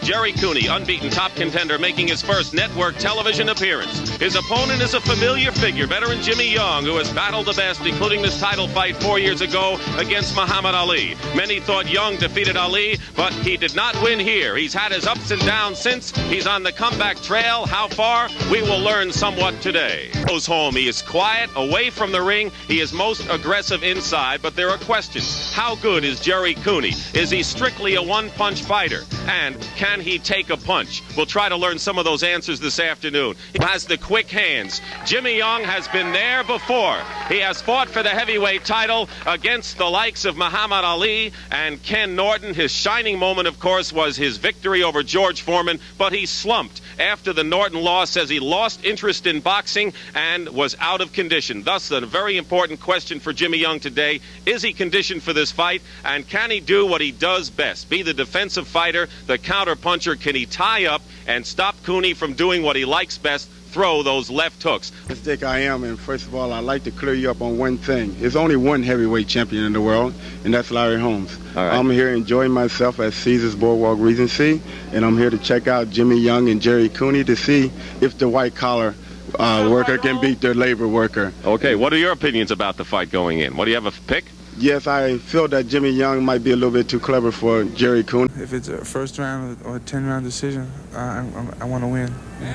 Gerry Cooney, unbeaten top contender, making his first network television appearance. His opponent is a familiar figure, veteran Jimmy Young, who has battled the best, including this title fight 4 years ago against Muhammad Ali. Many thought Young defeated Ali, but he did not win here. He's had his ups and downs since. He's on the comeback trail. How far? We will learn somewhat today. Goes home. He is quiet, away from the ring. He is most aggressive inside, but there are questions. How good is Gerry Cooney? Is he strictly a one-punch fighter? And can he take a punch? We'll try to learn some of those answers this afternoon. He has the quick hands. Jimmy Young has been there before. He has fought for the heavyweight title against the likes of Muhammad Ali and Ken Norton. His shining moment, of course, was his victory over George Foreman, but he slumped after the Norton loss, says he lost interest in boxing and was out of condition. Thus, a very important question for Jimmy Young today. Is he conditioned for this fight? And can he do what he does best? Be the defensive fighter, the counter puncher. Can he tie up and stop Cooney from doing what he likes best? Throw those left hooks. Yes, Dick, I am. And first of all, I'd like to clear you up on one thing. There's only one heavyweight champion in the world, and that's Larry Holmes. All right. I'm here enjoying myself at Caesars Boardwalk Regency, and I'm here to check out Jimmy Young and Gerry Cooney to see if the white-collar worker can beat their labor worker. Okay, what are your opinions about the fight going in? What do you have a pick? Yes, I feel that Jimmy Young might be a little bit too clever for Gerry Cooney. If it's a first round or a 10-round decision, I want to win. Yeah.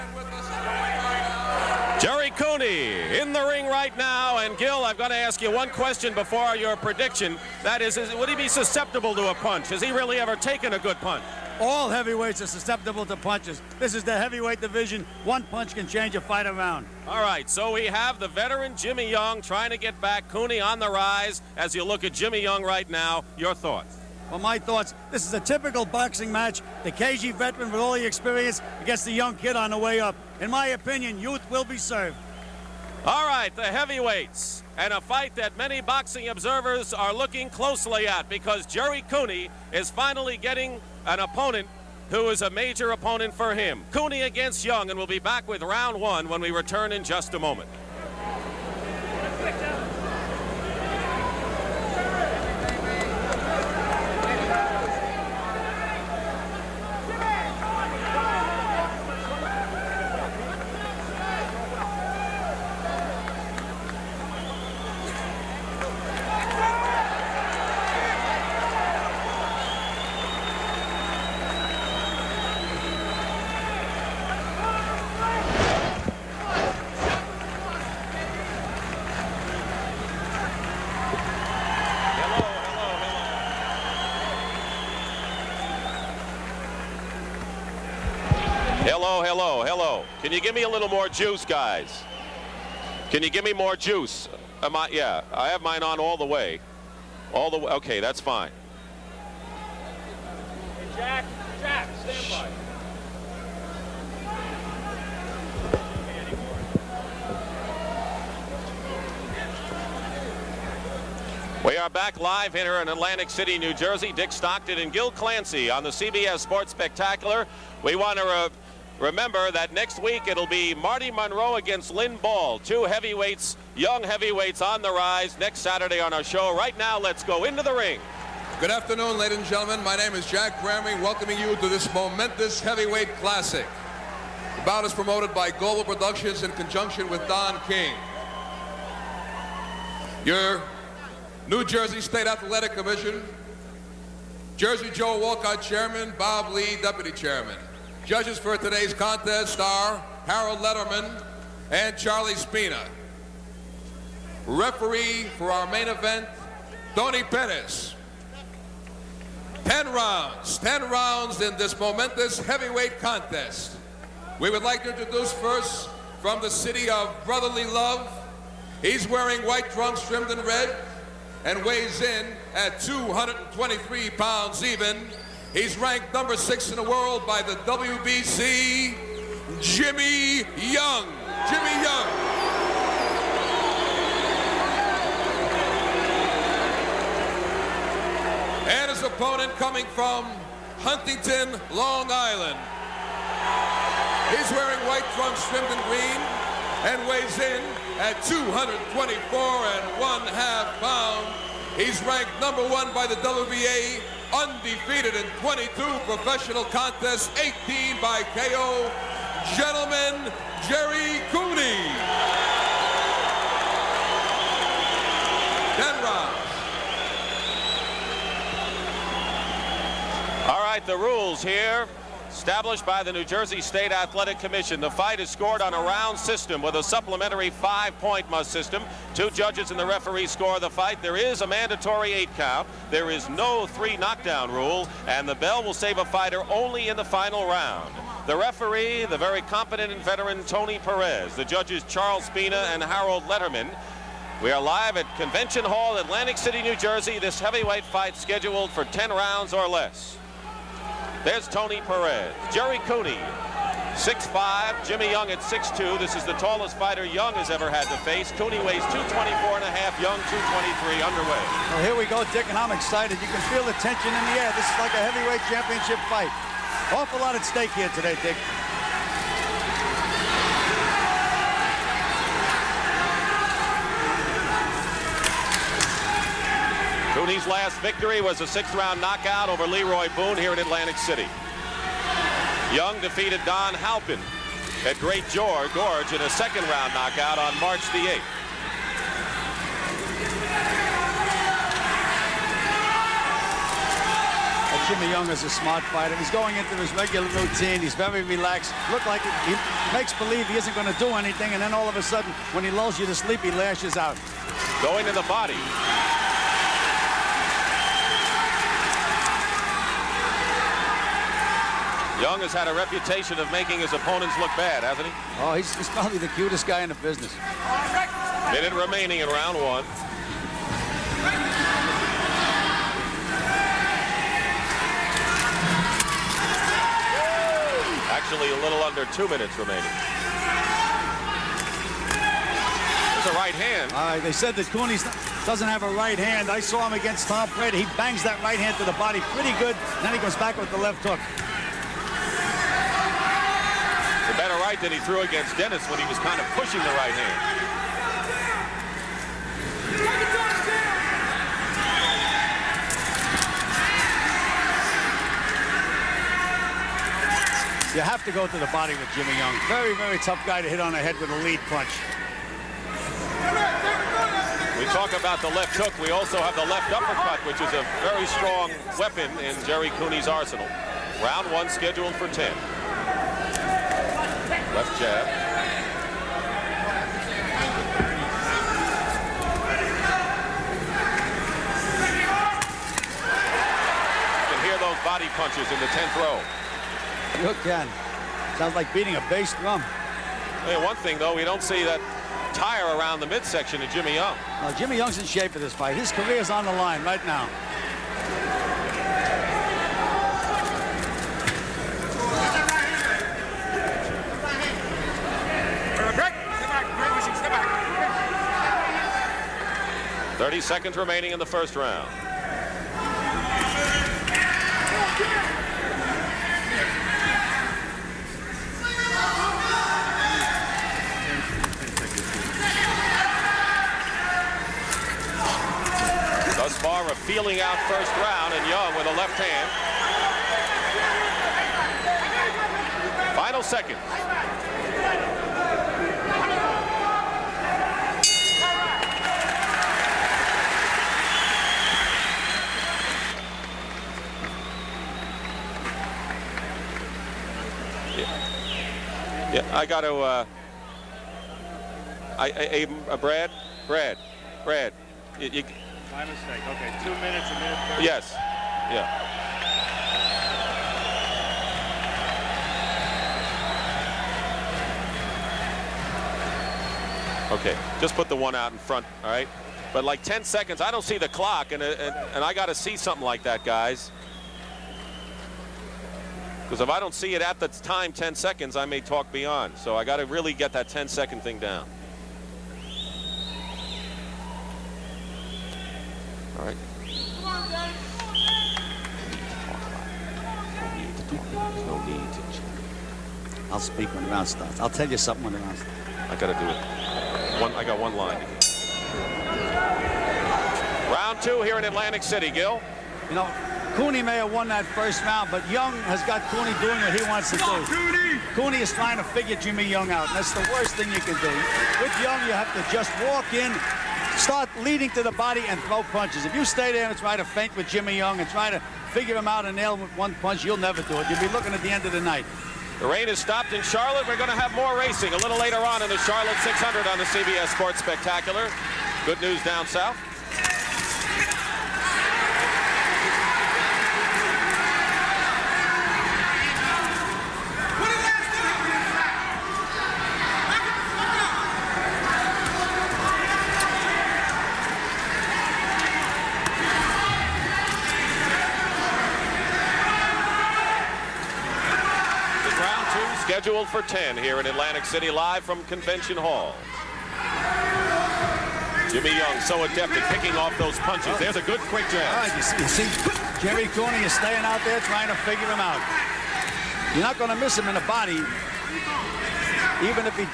Gerry Cooney in the ring right now. And Gil, I've got to ask you one question before your prediction. That is would he be susceptible to a punch? Has he really ever taken a good punch? All heavyweights are susceptible to punches. This is the heavyweight division. One punch can change a fight around. All right, so we have the veteran Jimmy Young trying to get back. Cooney on the rise. As you look at Jimmy Young right now, your thoughts? Well, my thoughts, this is a typical boxing match. The cagey veteran with all the experience against the young kid on the way up. In my opinion, youth will be served. All right, the heavyweights, and a fight that many boxing observers are looking closely at because Gerry Cooney is finally getting an opponent who is a major opponent for him. Cooney against Young, and we'll be back with round one when we return in just a moment. Hello. Can you give me a little more juice, guys? Can you give me more juice? Yeah, I have mine on all the way. Okay, that's fine. Hey, Jack, stand by. We are back live here in Atlantic City, New Jersey. Dick Stockton and Gil Clancy on the CBS Sports Spectacular. We want to remember that next week it'll be Marty Monroe against Lynn Ball. Two heavyweights, young heavyweights on the rise next Saturday on our show. Right now, let's go into the ring. Good afternoon, ladies and gentlemen. My name is Jack Bramley, welcoming you to this momentous heavyweight classic. The bout is promoted by Global Productions in conjunction with Don King. Your New Jersey State Athletic Commission, Jersey Joe Walcott, Chairman, Bob Lee, Deputy Chairman. Judges for today's contest are Harold Letterman and Charlie Spina. Referee for our main event, Tony Pettis. 10 rounds in this momentous heavyweight contest. We would like to introduce first from the city of brotherly love. He's wearing white trunks trimmed in red and weighs in at 223 pounds even. He's ranked number 6 in the world by the WBC, Jimmy Young. Jimmy Young. And his opponent coming from Huntington, Long Island. He's wearing white trunks trimmed in green and weighs in at 224 1/2 pounds. He's ranked number 1 by the WBA, undefeated in 22 professional contests, 18 by KO, Gentleman Gerry Cooney. 10 rounds. All right, the rules here. Established by the New Jersey State Athletic Commission. The fight is scored on a round system with a supplementary 5-point must system. 2 judges and the referee score the fight. There is a mandatory 8 count. There is no 3 knockdown rule, and the bell will save a fighter only in the final round. The referee, the very competent and veteran Tony Perez. The judges Charles Spina and Harold Letterman. We are live at Convention Hall, Atlantic City, New Jersey. This heavyweight fight scheduled for 10 rounds or less. There's Tony Perez. Gerry Cooney, 6'5", Jimmy Young at 6'2". This is the tallest fighter Young has ever had to face. Cooney weighs 224 and a half, Young 223, underway. Well, here we go, Dick, and I'm excited. You can feel the tension in the air. This is like a heavyweight championship fight. Awful lot at stake here today, Dick. Cooney's last victory was a 6th-round knockout over Leroy Boone here in Atlantic City. Young defeated Don Halpin at Great Gorge in a 2nd-round knockout on March the 8th. Jimmy Young is a smart fighter. He's going into his regular routine. He's very relaxed. Look like he makes believe he isn't going to do anything, and then all of a sudden, when he lulls you to sleep, he lashes out. Going to the body. Young has had a reputation of making his opponents look bad, hasn't he? Oh, he's probably the cutest guy in the business. Minute remaining in round 1. Actually, a little under 2 minutes remaining. There's a right hand. They said that Cooney doesn't have a right hand. I saw him against Tom Brady. He bangs that right hand to the body pretty good. Then he goes back with the left hook. The better right than he threw against Dennis when he was kind of pushing the right hand. You have to go to the body with Jimmy Young. Very, very tough guy to hit on the head with a lead punch. We talk about the left hook. We also have the left uppercut, which is a very strong weapon in Gerry Cooney's arsenal. Round 1 scheduled for 10. Left jab. You can hear those body punches in the 10th row. You can. Sounds like beating a bass drum. Hey, one thing, though, we don't see that tire around the midsection of Jimmy Young. Now, Jimmy Young's in shape for this fight. His career's on the line right now. Step back. 30 seconds remaining in the 1st round. Thus far, a feeling out 1st round, and Young with a left hand. Final second. Yeah, I got to. Brad. My mistake. Okay, 2 minutes, a minute 30. Yes. Yeah. Okay, just put the one out in front, all right? But like 10 seconds, I don't see the clock, and I got to see something like that, guys. Because if I don't see it at the time, 10 seconds, I may talk beyond. So I got to really get that 10-second thing down. All right. No need to. I'll speak when the round starts. I'll tell you something when the round starts. I got to do it. I got one line. Round 2 here in Atlantic City, Gil. You know, Cooney may have won that first round, but Young has got Cooney doing what he wants to do. Cooney is trying to figure Jimmy Young out, and that's the worst thing you can do. With Young, you have to just walk in, start leading to the body, and throw punches. If you stay there and try to feint with Jimmy Young and try to figure him out and nail him with one punch, you'll never do it. You'll be looking at the end of the night. The rain has stopped in Charlotte. We're going to have more racing a little later on in the Charlotte 600 on the CBS Sports Spectacular. Good news down south. Scheduled for 10 here in Atlantic City, live from Convention Hall. Jimmy Young so adept at picking off those punches. There's a good quick jab. All right, you see Gerry Cooney is staying out there trying to figure him out. You're not going to miss him in the body. Even if he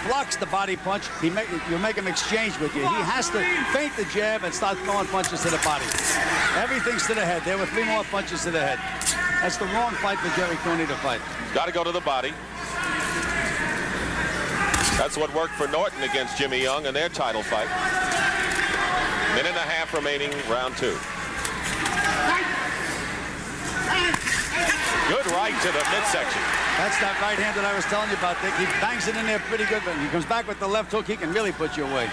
blocks the body punch, you'll make him exchange with you. He has to feint the jab and start throwing punches to the body. Everything's to the head. There were 3 more punches to the head. That's the wrong fight for Gerry Cooney to fight. Got to go to the body. That's what worked for Norton against Jimmy Young in their title fight. Minute and a half remaining, round 2. Good right to the midsection. That's that right hand that I was telling you about, Dick. He bangs it in there pretty good, but when he comes back with the left hook, he can really put you away.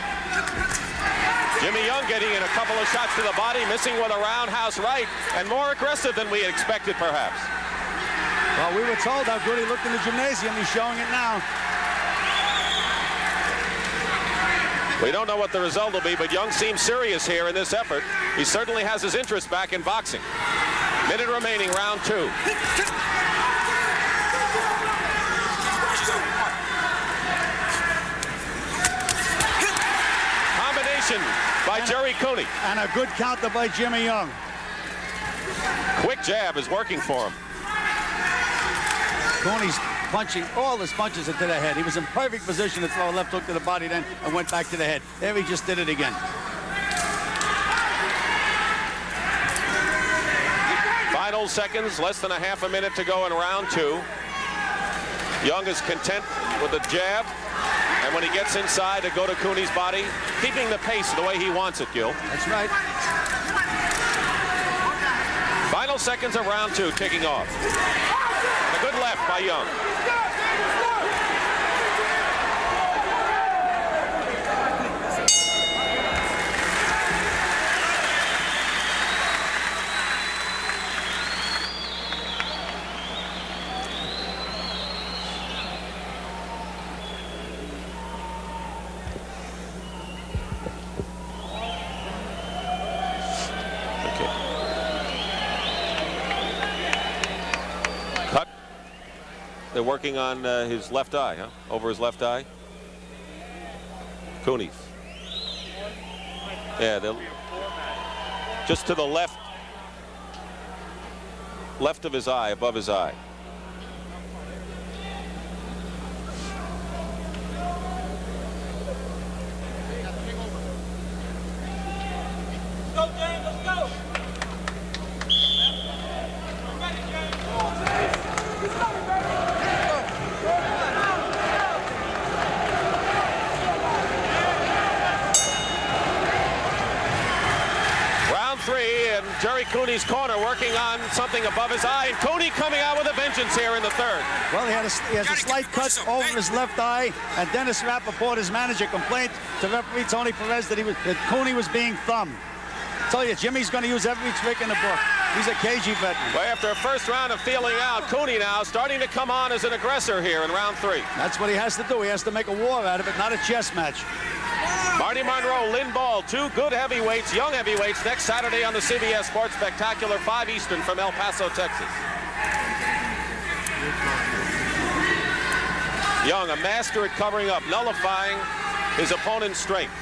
Jimmy Young getting in a couple of shots to the body, missing with a roundhouse right, and more aggressive than we had expected, perhaps. Well, we were told how good he looked in the gymnasium. He's showing it now. We don't know what the result will be, but Young seems serious here in this effort. He certainly has his interest back in boxing. Minute remaining, round 2. By Gerry Cooney. And a good counter by Jimmy Young. Quick jab is working for him. Cooney's punching all his punches into the head. He was in perfect position to throw a left hook to the body then and went back to the head. There he just did it again. Final seconds, less than a half a minute to go in round 2. Young is content with the jab. And when he gets inside to go to Cooney's body, keeping the pace the way he wants it, Gil. That's right. Final seconds of round 2 ticking off. And a good left by Young. They're working on his left eye, huh? Over his left eye. Cooney's. Yeah, just to the left of his eye, above his eye. Gerry Cooney's corner working on something above his eye. And Cooney coming out with a vengeance here in the 3rd. Well, he has a slight cut over his left eye, and Dennis Rappaport, his manager, complained to referee Tony Perez that Cooney was being thumbed. I tell you, Jimmy's going to use every trick in the book. He's a cagey veteran. Well, after a first round of feeling out, Cooney now starting to come on as an aggressor here in round 3. That's what he has to do. He has to make a war out of it, not a chess match. Marty Monroe, Lynn Ball, 2 good heavyweights, young heavyweights, next Saturday on the CBS Sports Spectacular, 5 Eastern from El Paso, Texas. Young, a master at covering up, nullifying his opponent's strength.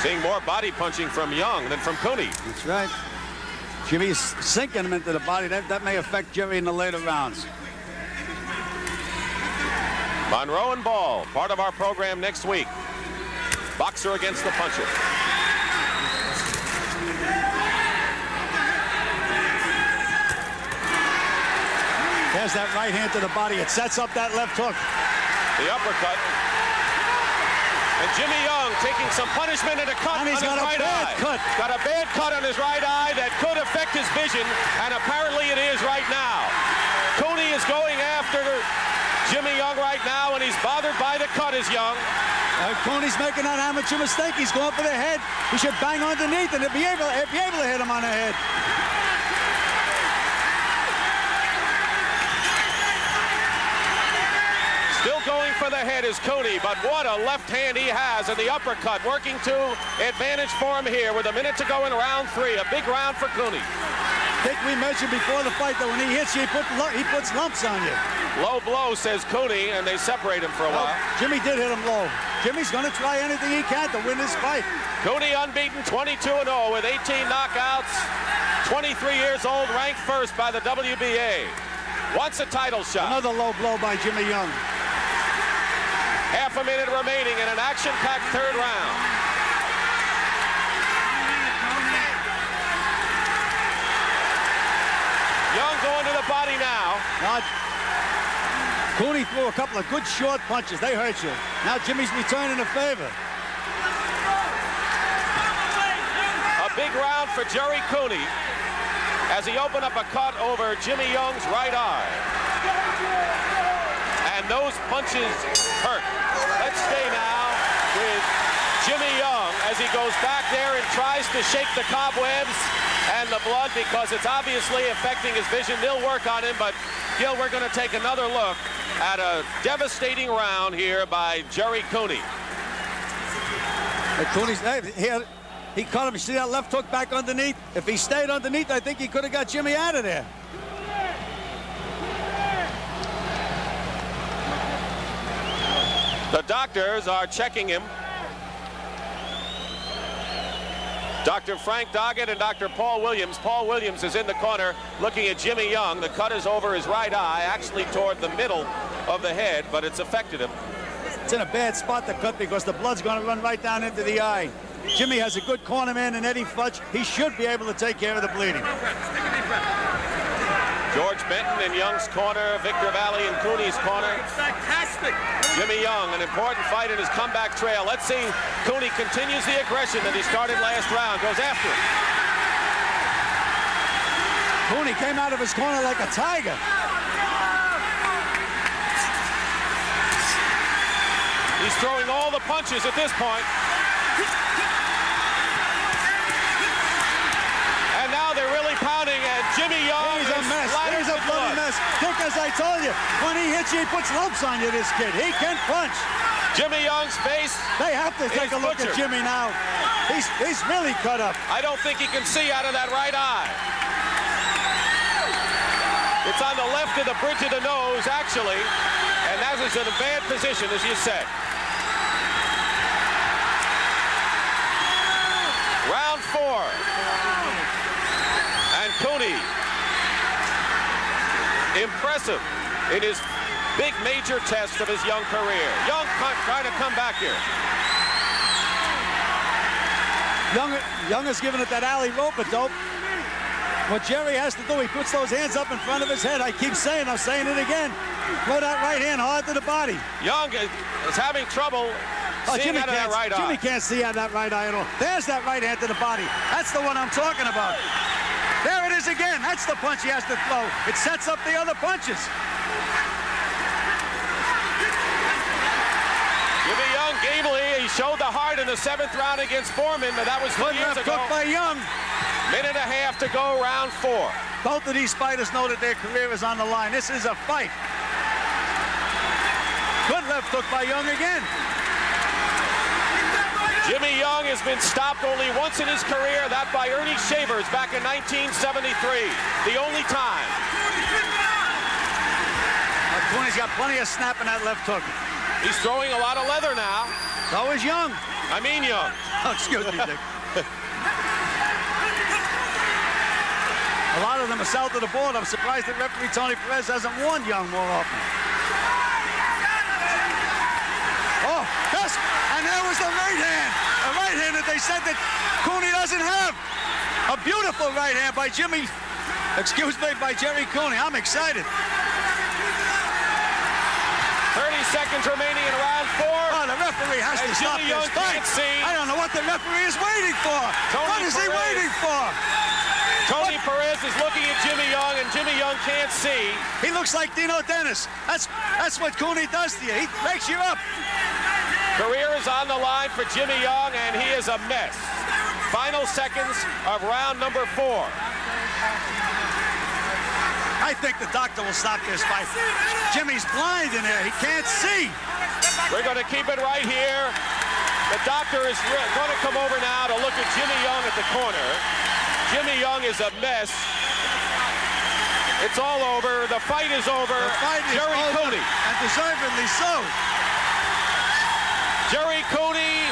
Seeing more body punching from Young than from Cooney. That's right. Jimmy's sinking him into the body. That may affect Gerry in the later rounds. Monroe and Ball, part of our program next week. Boxer against the puncher. There's that right hand to the body. It sets up that left hook. The uppercut. And Jimmy Young taking some punishment and a cut on his right eye. Got a bad cut on his right eye that could affect his vision, and apparently it is right now. Cooney is going after Jimmy Young right now, and he's bothered by the cut as Young. Cooney's making that amateur mistake. He's going for the head. He should bang underneath, and he'll be able to hit him on the head. Still going for the head is Cooney, but what a left hand he has, and the uppercut working to advantage for him here with a minute to go in round 3. A big round for Cooney. I think we mentioned before the fight that when he hits you, he puts lumps on you. Low blow, says Cooney, and they separate him for a while. Jimmy did hit him low. Jimmy's going to try anything he can to win this fight. Cooney unbeaten, 22-0 with 18 knockouts, 23 years old, ranked first by the WBA. Wants a title shot. Another low blow by Jimmy Young. Half a minute remaining in an action-packed third round. Young going to the body now. Cooney threw a couple of good short punches. They hurt you. Now Jimmy's returning the favor. A big round for Gerry Cooney as he opened up a cut over Jimmy Young's right eye. And those punches hurt. Let's stay now with Jimmy Young as he goes back there and tries to shake the cobwebs and the blood because it's obviously affecting his vision. They'll work on him, but Gil, we're going to take another look at a devastating round here by Gerry Cooney. He caught him. You see that left hook back underneath? If he stayed underneath, I think he could have got Jimmy out of there. The doctors are checking him. Dr. Frank Doggett and Dr. Paul Williams. Paul Williams is in the corner looking at Jimmy Young. The cut is over his right eye, actually toward the middle of the head, but it's affected him. It's in a bad spot to cut because the blood's going to run right down into the eye. Jimmy has a good corner man in Eddie Fudge. He should be able to take care of the bleeding. George Benton in Young's corner, Victor Valley in Cooney's corner. Fantastic. Jimmy Young, an important fight in his comeback trail. Let's see, Cooney continues the aggression that he started last round, goes after him. Cooney came out of his corner like a tiger. He's throwing all the punches at this point. And now they're really pounding, and Jimmy Young is a mess. He's a bloody mess. Dick, as I told you, when he hits you, he puts lumps on you, this kid. He can punch. Jimmy Young's face. They have to take a look at Jimmy now. He's really cut up. I don't think he can see out of that right eye. It's on the left of the bridge of the nose, actually, and that is in a bad position, as you said. Round 4. And Cooney, impressive in his big major test of his young career. Young trying to come back here. Young is giving it that alley rope-a-dope. What Gerry has to do, he puts those hands up in front of his head. I keep saying, I'm saying it again. Throw that right hand hard to the body. Young is having trouble seeing out of that right eye. Jimmy can't see out of that right eye at all. There's that right hand to the body. That's the one I'm talking about. There it is again. That's the punch he has to throw. It sets up the other punches. Jimmy Young gamely. He showed the heart in the 7th round against Foreman, but that was 2 years ago. Cooked by Young. Minute and a half to go, round 4. Both of these fighters know that their career is on the line. This is a fight. Good left hook by Young again. Jimmy Young has been stopped only once in his career, that by Ernie Shavers back in 1973. The only time. Cooney's got plenty of snap in that left hook. He's throwing a lot of leather now. So is Young. I mean Young. Oh, excuse me, Dick. A lot of them are south of the border. I'm surprised that referee Tony Perez hasn't warned Young more often. Oh, yes, and there was the right hand. A right hand that they said that Cooney doesn't have. A beautiful right hand by Gerry Cooney. I'm excited. 30 seconds remaining in round 4. Oh, the referee has to stop this fight. I don't know what the referee is waiting for. What is he waiting for? Tony Perez is looking at Jimmy Young, and Jimmy Young can't see. He looks like Dino Dennis. That's what Cooney does to you. He breaks you up. Career is on the line for Jimmy Young, and he is a mess. Final seconds of round number 4. I think the doctor will stop this fight. Jimmy's blind in there. He can't see. We're going to keep it right here. The doctor is going to come over now to look at Jimmy Young at the corner. Jimmy Young is a mess. It's all over. The fight is over. The fight is Gerry over, Cooney. and deservedly so. Gerry Cooney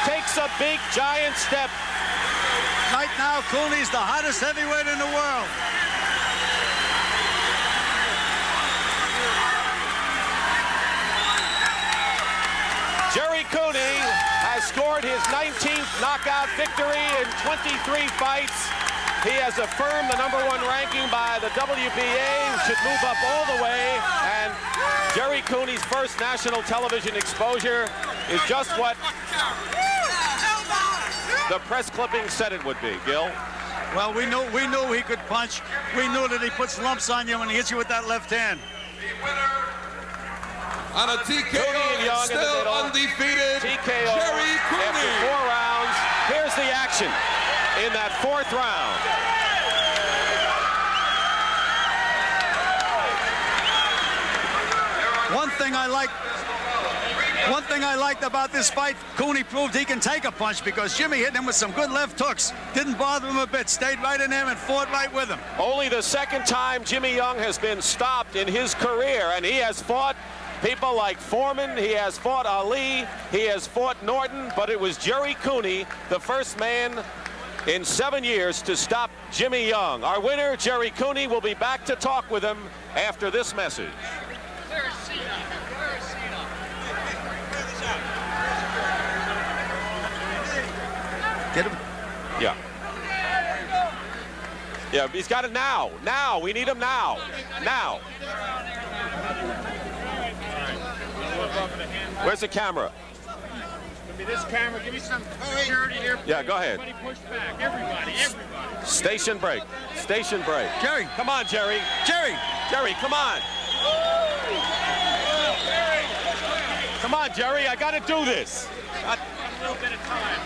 takes a big, giant step. Right now, Cooney's the hottest heavyweight in the world. Gerry Cooney has scored his 19th knockout victory in 23 fights. He has affirmed the #1 ranking by the WBA, should move up all the way, and Gerry Cooney's first national television exposure is just what the press clipping said it would be. Gil? Well, we knew he could punch. We knew that he puts lumps on you when he hits you with that left hand. On a TKO, Young still undefeated, TKO Gerry after Cooney. 4 rounds. Here's the action in that 4th round. One thing I liked about this fight, Cooney proved he can take a punch because Jimmy hit him with some good left hooks. Didn't bother him a bit. Stayed right in there and fought right with him. Only the 2nd time Jimmy Young has been stopped in his career, and he has fought people like Foreman, he has fought Ali, he has fought Norton, but it was Gerry Cooney, the first man in 7 years to stop Jimmy Young. Our winner, Gerry Cooney, will be back to talk with him after this message. Get him. Yeah. Yeah, he's got it now. Now, we need him now. Now. Where's the camera? Give me this camera. Give me some security here. Yeah, go ahead. Everybody push back. Everybody. Station break. Station break. Gerry. Come on, Gerry. Gerry. Gerry, come on. Come on, Gerry. I got to do this. A little bit of time.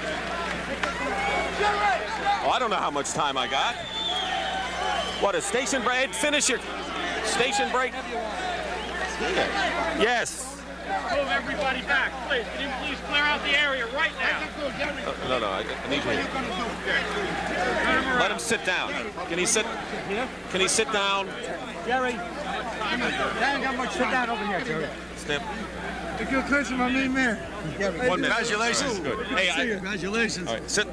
Oh, I don't know how much time I got. What, a station break? Finish your station break. Yes. Move everybody back, please. Can you please clear out the area right now? No, I need you. Let him sit down. Can he sit? Can he sit down? Gerry, I ain't got much. Sit down over here, Gerry. Step. If you're clinching my main man. 1 minute. Congratulations. Good. Hey, Congratulations. all right, sit.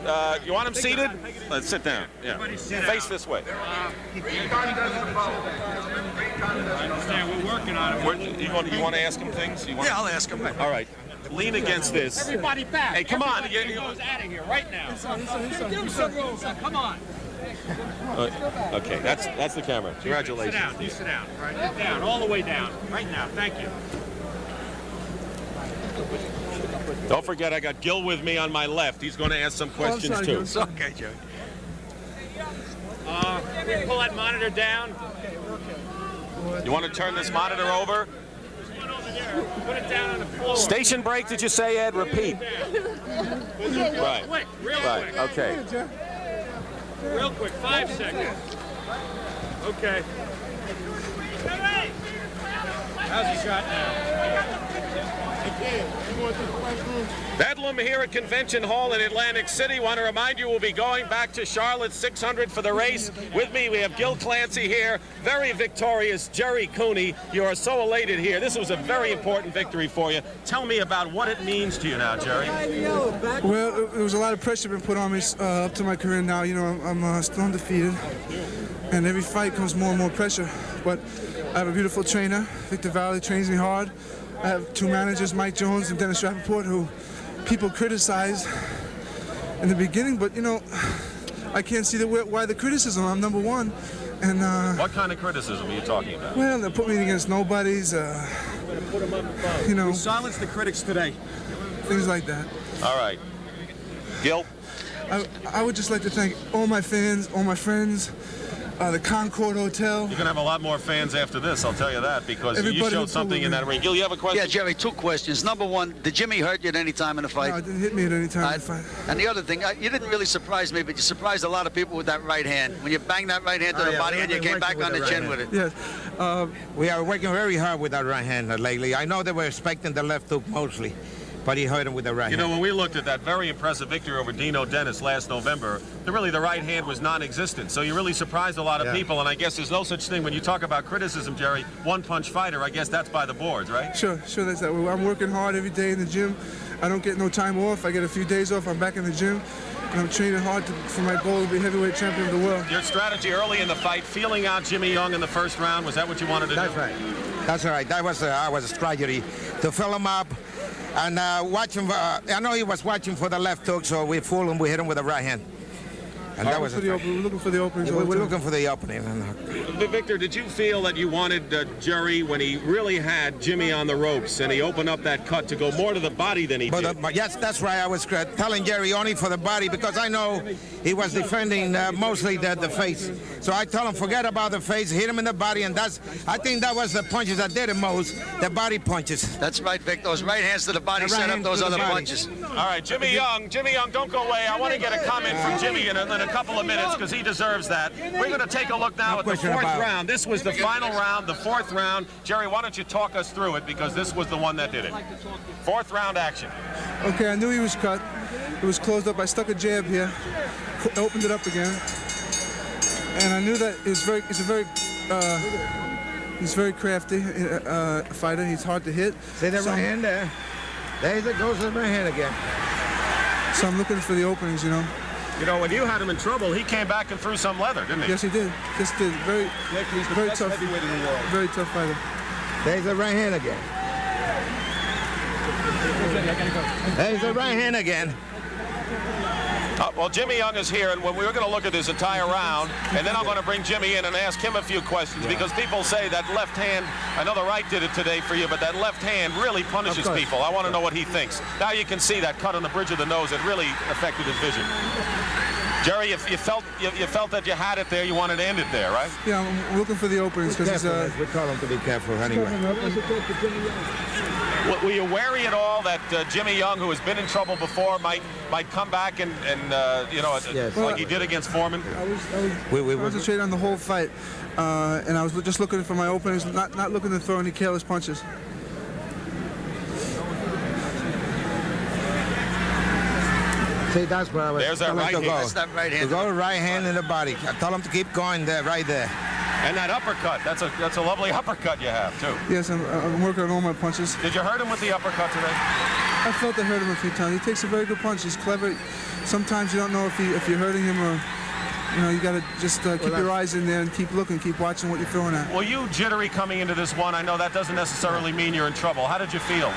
You want him seated? Let's sit down. Yeah. Face this way. I understand. We're working on it. You want to ask him things? Yeah, I'll ask him. All right. Lean against this. Everybody back. Hey, come on. Everybody goes out of here right now. Come on. Okay, that's the camera. Congratulations. Sit down. You sit down. Right. Sit down. All the way down. Right now. Thank you. Don't forget, I got Gil with me on my left. He's going to ask some questions too. It's okay, Gerry. Pull that monitor down. You want to turn this monitor over? Put it down on the floor. Station break, did you say, Ed? Repeat. Right. Quick. Real Right. quick. Okay. Real quick. 5 seconds. Okay. How's he shot now? Bedlam here at Convention Hall in Atlantic City. Want to remind you we'll be going back to Charlotte 600 for the race. With me, we have Gil Clancy here. Very victorious Gerry Cooney. You are so elated here. This was a very important victory for you. Tell me about what it means to you now, Gerry. Well, there was a lot of pressure been put on me up to my career now. You know, I'm still undefeated. And every fight comes more and more pressure. But I have a beautiful trainer. Victor Valley trains me hard. I have two managers, Mike Jones and Dennis Rappaport, who people criticize in the beginning, but you know, I can't see why the criticism. I'm number one. And what kind of criticism are you talking about? well, they put me against nobodies, you know. We silenced the critics today. Things like that. All right. Gil? I would just like to thank all my fans, all my friends, the Concord Hotel. You're going to have a lot more fans after this, I'll tell you that, because you Everybody showed something in that ring. Gil, you have a question? Yeah, Jerry, two questions. Number one, did Jimmy hurt you at any time in the fight? No, it didn't hit me at any time in the fight. And the other thing, you didn't really surprise me, but you surprised a lot of people with that right hand. When you banged that right hand to the body and you came back on the chin with it. Yes. We are working very hard with that right hand lately. I know they were expecting the left hook mostly, but he hurt him with the right hand. You know, when we looked at that very impressive victory over Dino Dennis last November, the right hand was non-existent. So you really surprised a lot of people, and I guess there's no such thing when you talk about criticism, Jerry, one-punch fighter, I guess that's by the boards, right? Sure, that's that. I'm working hard every day in the gym. I don't get no time off. I get a few days off. I'm back in the gym, and I'm training hard for my goal to be heavyweight champion of the world. Your strategy early in the fight, feeling out Jimmy Young in the first round, was that what you wanted to do? That's right. That's right. That was our strategy, to fill him up and watch him. I know he was watching for the left hook, so we fooled him. We hit him with the right hand. And that was we're looking for the openings. We're looking for the opening. Victor, did you feel that you wanted Jerry, when he really had Jimmy on the ropes and he opened up that cut, to go more to the body than he did? Yes, that's right. I was telling Jerry only for the body, because I know he was defending mostly the face. So I tell him, forget about the face, hit him in the body, and I think that was the punches that did it most, the body punches. That's right, Vic. Those right hands to the body set up those other punches. All right, Jimmy Young, don't go away. I want to get a comment from Jimmy in a couple of minutes, because he deserves that. We're going to take a look now at the fourth round. This was the final round, the fourth round. Jerry, why don't you talk us through it, because this was the one that did it. Fourth round action. Okay, I knew he was cut. It was closed up. I stuck a jab here, opened it up again, and I knew that he's very crafty fighter. He's hard to hit. See that right hand there? There it goes to the right hand again. So I'm looking for the openings, you know. You know, when you had him in trouble, he came back and threw some leather, didn't he? Yes, he did. Yes, he did. Very tough. Heavyweight in the world. Very tough fighter. There's the right hand again. There's the right hand again. Well, Jimmy Young is here, and we're going to look at this entire round, and then I'm going to bring Jimmy in and ask him a few questions, because people say that left hand, I know the right did it today for you, but that left hand really punishes people. I want to know what he thinks. Now you can see that cut on the bridge of the nose. It really affected his vision. Jerry, if you felt that you had it there, you wanted to end it there, right? Yeah, I'm looking for the openings, because we tell him to be careful anyway. Were you wary at all that Jimmy Young, who has been in trouble before, might come back and like he did against Foreman? I was concentrating on the whole fight, and I was just looking for my openings, not looking to throw any careless punches. See, that's where I was. There's that right hand. That's that right hand. To go right hand in the body. I tell him to keep going there, right there. And that uppercut, that's a lovely uppercut you have, too. Yes, I'm working on all my punches. Did you hurt him with the uppercut today? I felt I hurt him a few times. He takes a very good punch. He's clever. Sometimes you don't know if you're hurting him, or you got to just keep your eyes in there and keep looking, keep watching what you're throwing at. Well, you jittery coming into this one. I know that doesn't necessarily mean you're in trouble. How did you feel?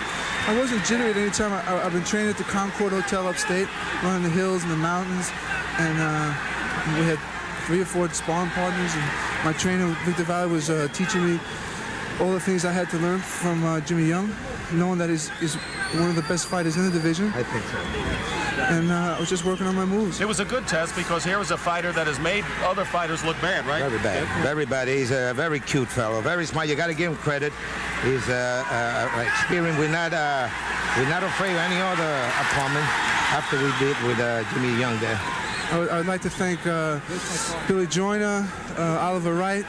I wasn't jittery at any time. I've been training at the Concord Hotel upstate, running the hills and the mountains, and we had 3 or 4 sparring partners, and my trainer, Victor Valley, was teaching me all the things I had to learn from Jimmy Young, knowing that he's one of the best fighters in the division. I think so. And I was just working on my moves. It was a good test, because here was a fighter that has made other fighters look bad, right? Very bad. Very bad. He's a very cute fellow, very smart. You got to give him credit. He's experienced. We're not afraid of any other opponent after we did with Jimmy Young there. I would like to thank Billy Joyner, Oliver Wright,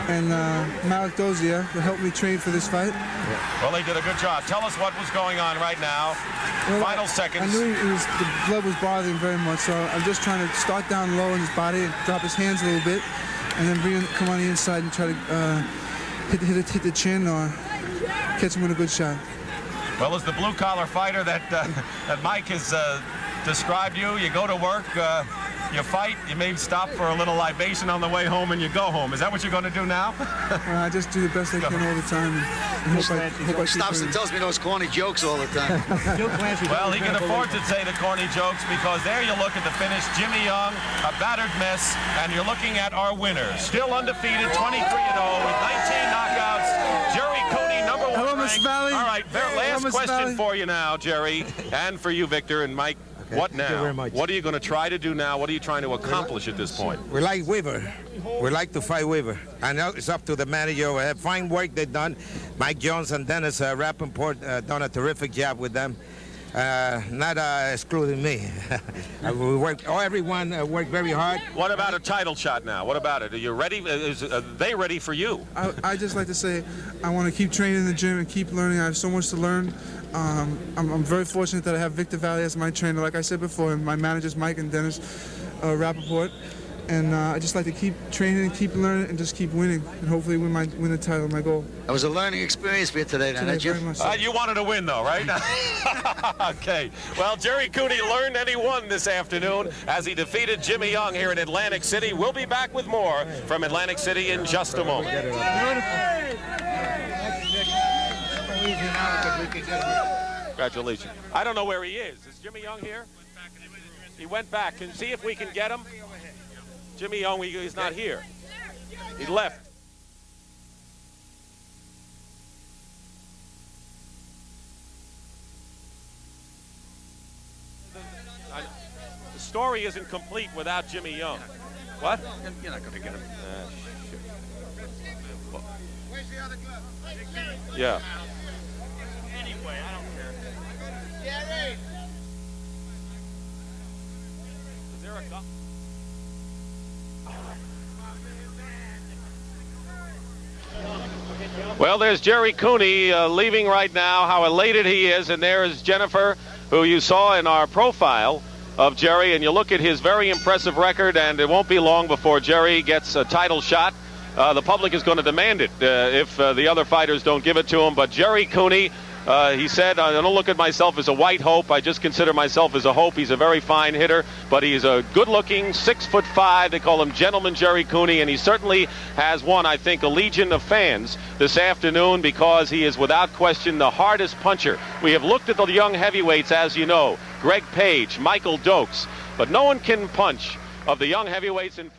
and Malik Dozier, who helped me train for this fight. Well, they did a good job. Tell us what was going on right now. Well, final seconds. I knew the blood was bothering him very much, so I'm just trying to start down low in his body and drop his hands a little bit, and then come on the inside and try to hit the chin or catch him with a good shot. Well, as the blue-collar fighter that Mike has described you go to work you fight, you maybe stop for a little libation on the way home, and you go home. Is that what you're going to do now? I just do the best I can all the time, and hope I Stops and tells me those corny jokes all the time. Well, he can afford to say the corny jokes because there you look at the finish. Jimmy Young, a battered mess, and you're looking at our winner. Still undefeated, 23-0 with 19 knockouts. Gerry Cooney, #1 Hello, Miss ranked. Valley. All right, last Miss question Valley. for you now, Jerry, and for you, Victor and Mike. Okay, What thank you now? very much. What are you going to try to do now? What are you trying to accomplish at this point? We like Weaver. We like to fight Weaver. I know it's up to the manager. Fine work they've done. Mike Jones and Dennis Rappaport done a terrific job with them. Not excluding me. We worked. Everyone worked very hard. What about a title shot now? What about it? Are you ready? Are they ready for you? I just like to say I want to keep training in the gym and keep learning. I have so much to learn. I'm very fortunate that I have Victor Valley as my trainer, like I said before, and my managers Mike and Dennis Rappaport. And I just like to keep training and keep learning and just keep winning and hopefully win the title, my goal. That was a learning experience for you today, didn't you? Very much so. You wanted to win, though, right? Okay. Well, Gerry Cooney learned and he won this afternoon as he defeated Jimmy Young here in Atlantic City. We'll be back with more from Atlantic City in just a moment. Congratulations. I don't know where he is. Is Jimmy Young here? He went back. Can see if we can get him. Jimmy Young, he's not here. He left. The story isn't complete without Jimmy Young. What? You're not going to get him. Yeah. Anyway, I don't care. Is there a gun? Well, there's Gerry Cooney leaving right now. How elated he is. And there is Jennifer, who you saw in our profile of Gerry. And you look at his very impressive record, and it won't be long before Gerry gets a title shot. The public is going to demand it if the other fighters don't give it to him. But Gerry Cooney, he said, I don't look at myself as a white hope. I just consider myself as a hope. He's a very fine hitter, but he's a good-looking 6'5". They call him Gentleman Gerry Cooney, and he certainly has won, I think, a legion of fans this afternoon because he is without question the hardest puncher. We have looked at the young heavyweights, as you know, Greg Page, Michael Dokes, but no one can punch of the young heavyweights in